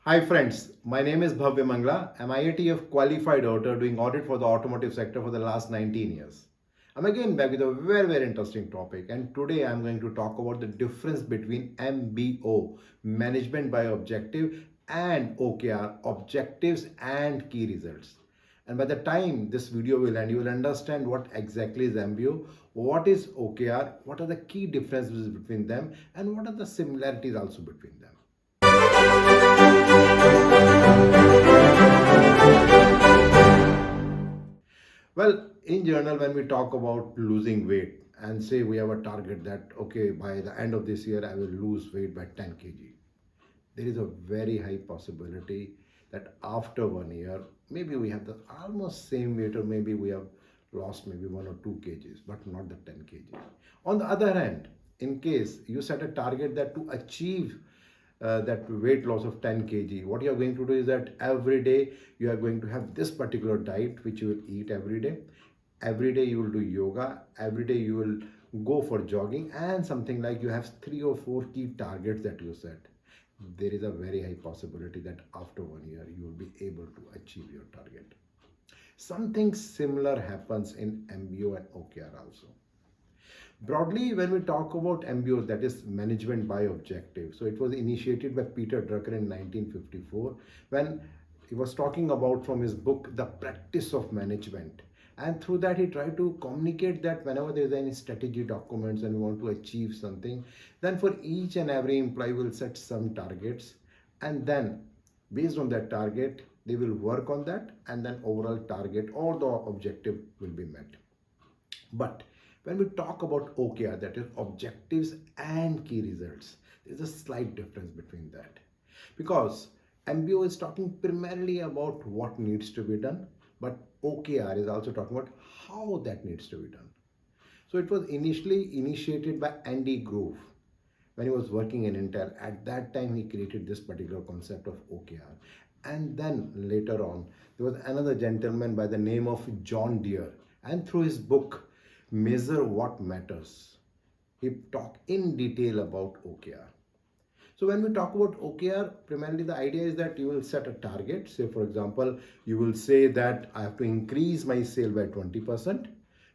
Hi friends, my name is Bhavya Mangla. I'm IATF qualified auditor doing audit for the automotive sector for the last 19 years. I'm again back with a very interesting topic, and today I'm going to talk about the difference between MBO, management by objective, and OKR, objectives and key results. And by the time this video will end, you will understand what exactly is MBO, what is OKR, what are the key differences between them, and what are the similarities also between them. Well, in general, when we talk about losing weight and say we have a target that, okay, by the end of this year, I will lose weight by 10 kg, there is a very high possibility that after 1 year, maybe we have the almost same weight, or maybe we have lost maybe 1 or 2 kgs, but not the 10 kg. On the other hand, in case you set a target that to achieve that weight loss of 10 kg, what you are going to do is that every day you are going to have this particular diet which you will eat every day. Every day you will do yoga, every day you will go for jogging, and something like you have 3 or 4 key targets that you set. There is a very high possibility that after 1 year you will be able to achieve your target. Something similar happens in MBO and OKR also. Broadly, when we talk about MBOs, that is management by objective. So it was initiated by Peter Drucker in 1954 when he was talking about from his book, The Practice of Management. And through that, he tried to communicate that whenever there is any strategy documents and we want to achieve something, then for each and every employee will set some targets, and then based on that target, they will work on that, and then overall target or the objective will be met. But when we talk about OKR, that is objectives and key results, there's a slight difference between that. Because MBO is talking primarily about what needs to be done, but OKR is also talking about how that needs to be done. So it was initially initiated by Andy Grove when he was working in Intel. At that time, he created this particular concept of OKR. And then later on, there was another gentleman by the name of John Deere. And through his book, Measure What Matters, he talked in detail about OKR. So when we talk about OKR, primarily the idea is that you will set a target. Say, for example, you will say that I have to increase my sale by 20%.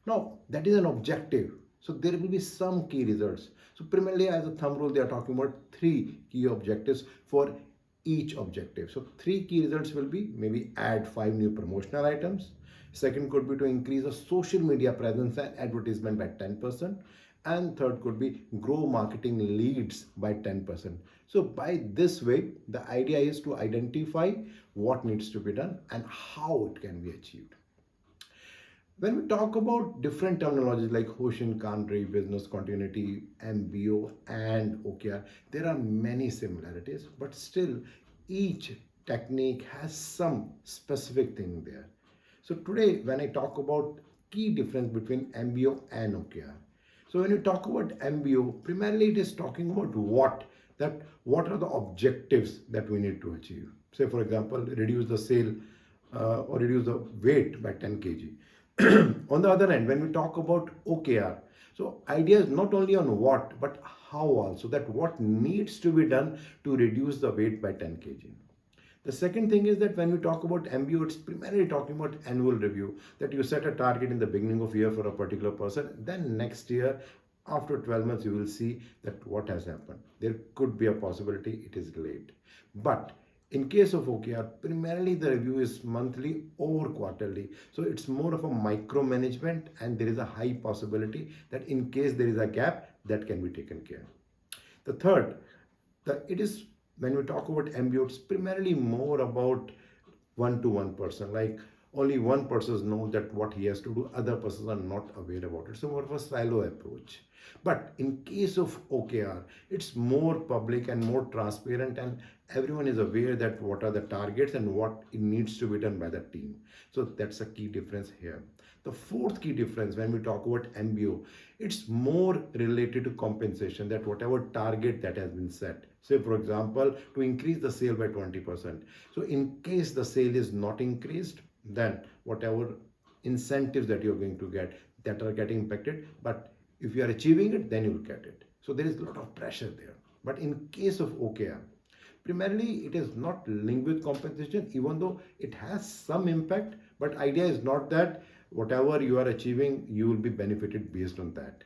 Now, that is an objective. So there will be some key results. So primarily as a thumb rule, they are talking about 3 key objectives for each objective. So 3 key results will be maybe add 5 new promotional items. Second could be to increase a social media presence and advertisement by 10%. And third could be grow marketing leads by 10%. So by this way, the idea is to identify what needs to be done and how it can be achieved. When we talk about different terminologies like Hoshin Kanri, business continuity, MBO, and OKR, there are many similarities, but still each technique has some specific thing there. So today, when I talk about key difference between MBO and OKR, so when you talk about MBO, primarily it is talking about what are the objectives that we need to achieve. Say for example, reduce the sale or reduce the weight by 10 kg. On the other hand, when we talk about OKR, so idea is not only on what but how also, that what needs to be done to reduce the weight by 10 kg. The second thing is that when we talk about MBO, it's primarily talking about annual review, that you set a target in the beginning of year for a particular person, then next year, after 12 months, you will see that what has happened. There could be a possibility it is delayed. But in case of OKR, primarily the review is monthly or quarterly. So it's more of a micromanagement, and there is a high possibility that in case there is a gap, that can be taken care. The third, it is when we talk about MBO, it's primarily more about one-to-one person. Like only one person knows that what he has to do, other persons are not aware about it. So more of a silo approach. But in case of OKR, it's more public and more transparent, and everyone is aware that what are the targets and what it needs to be done by the team. So that's a key difference here. The fourth key difference when we talk about MBO, it's more related to compensation, that whatever target that has been set. Say for example, to increase the sale by 20%. So in case the sale is not increased, then whatever incentives that you're going to get, that are getting impacted. But if you are achieving it, then you will get it. So there is a lot of pressure there. But in case of OKR, Primarily, it is not linked with compensation, even though it has some impact. But idea is not that whatever you are achieving, you will be benefited based on that.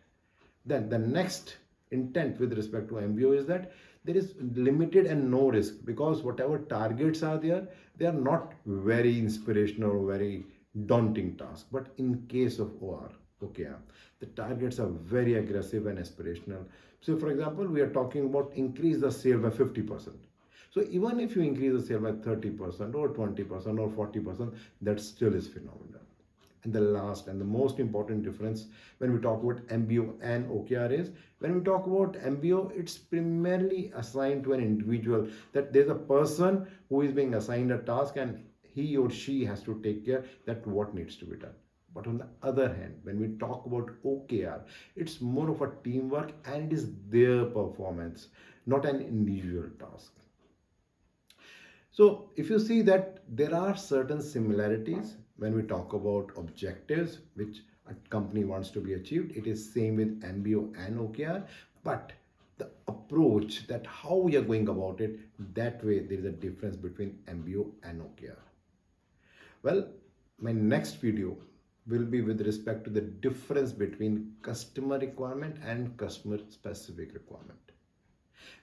Then the next intent with respect to MBO is that there is limited and no risk, because whatever targets are there, they are not very inspirational or very daunting task. But in case of OKR, the targets are very aggressive and aspirational. So for example, we are talking about increase the sale by 50%. So even if you increase the sale by 30% or 20% or 40%, that still is phenomenal. And the last and the most important difference when we talk about MBO and OKR is, when we talk about MBO, it's primarily assigned to an individual, that there's a person who is being assigned a task and he or she has to take care that what needs to be done. But on the other hand, when we talk about OKR, it's more of a teamwork and it is their performance, not an individual task. So if you see that there are certain similarities when we talk about objectives which a company wants to be achieved, it is same with MBO and OKR, but the approach, that how we are going about it, that way there is a difference between MBO and OKR. Well, my next video will be with respect to the difference between customer requirement and customer specific requirement.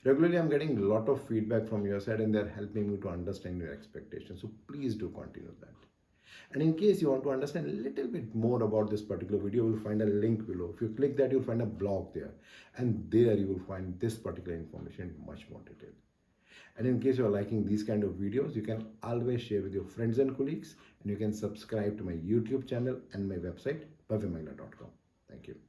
Regularly, I'm getting a lot of feedback from your side and they're helping me to understand your expectations. So please do continue that. And in case you want to understand a little bit more about this particular video, you'll find a link below. If you click that, you'll find a blog there. And there you will find this particular information in much more detail. And in case you're liking these kind of videos, you can always share with your friends and colleagues. And you can subscribe to my YouTube channel and my website, bhavyamangla.com. Thank you.